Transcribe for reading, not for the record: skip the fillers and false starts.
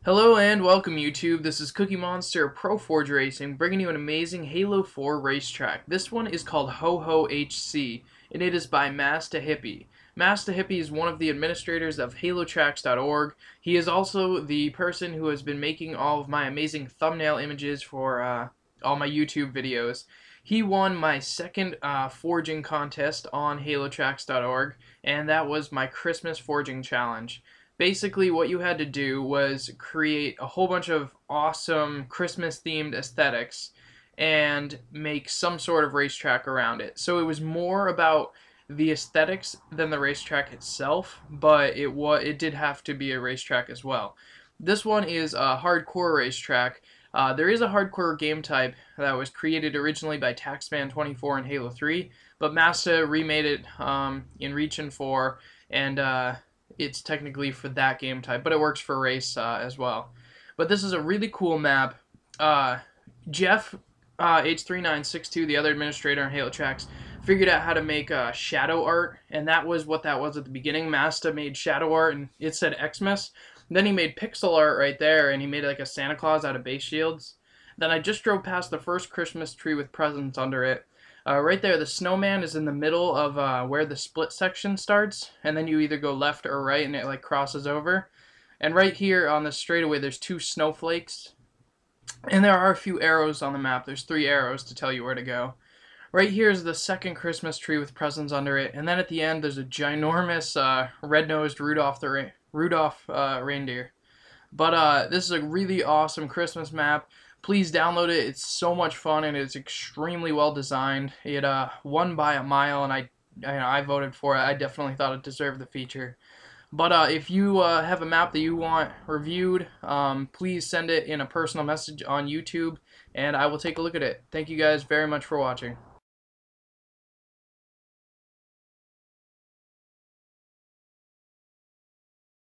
Hello and welcome YouTube. This is Cookie Monster Pro Forge Racing bringing you an amazing Halo 4 racetrack. This one is called Ho Ho HC and it is by Masta Hippie. Masta Hippie is one of the administrators of HaloTracks.org. He is also the person who has been making all of my amazing thumbnail images for all my YouTube videos. He won my second forging contest on HaloTracks.org, and that was my Christmas forging challenge. Basically, what you had to do was create a whole bunch of awesome Christmas-themed aesthetics and make some sort of racetrack around it. So it was more about the aesthetics than the racetrack itself, but it did have to be a racetrack as well. This one is a hardcore racetrack. There is a hardcore game type that was created originally by Taxman24 in Halo 3, but Masta remade it in Reach and 4, and it's technically for that game type, but it works for race as well. But this is a really cool map. Jeff, H3962, the other administrator on Halo Tracks, figured out how to make shadow art, and that was what that was at the beginning. Masta made shadow art, and it said Xmas. Then he made pixel art right there, and he made like a Santa Claus out of base shields. Then I just drove past the first Christmas tree with presents under it. Right there, the snowman is in the middle of where the split section starts, and then you either go left or right, and it like crosses over. And right here on the straightaway, there's two snowflakes, and there are a few arrows on the map. There's 3 arrows to tell you where to go. Right here is the second Christmas tree with presents under it, and then at the end there's a ginormous red-nosed Rudolph reindeer. But this is a really awesome Christmas map. Please download it. It's so much fun and it's extremely well designed. It won by a mile, and I voted for it. I definitely thought it deserved the feature. But if you have a map that you want reviewed, please send it in a personal message on YouTube, and I will take a look at it. Thank you guys very much for watching.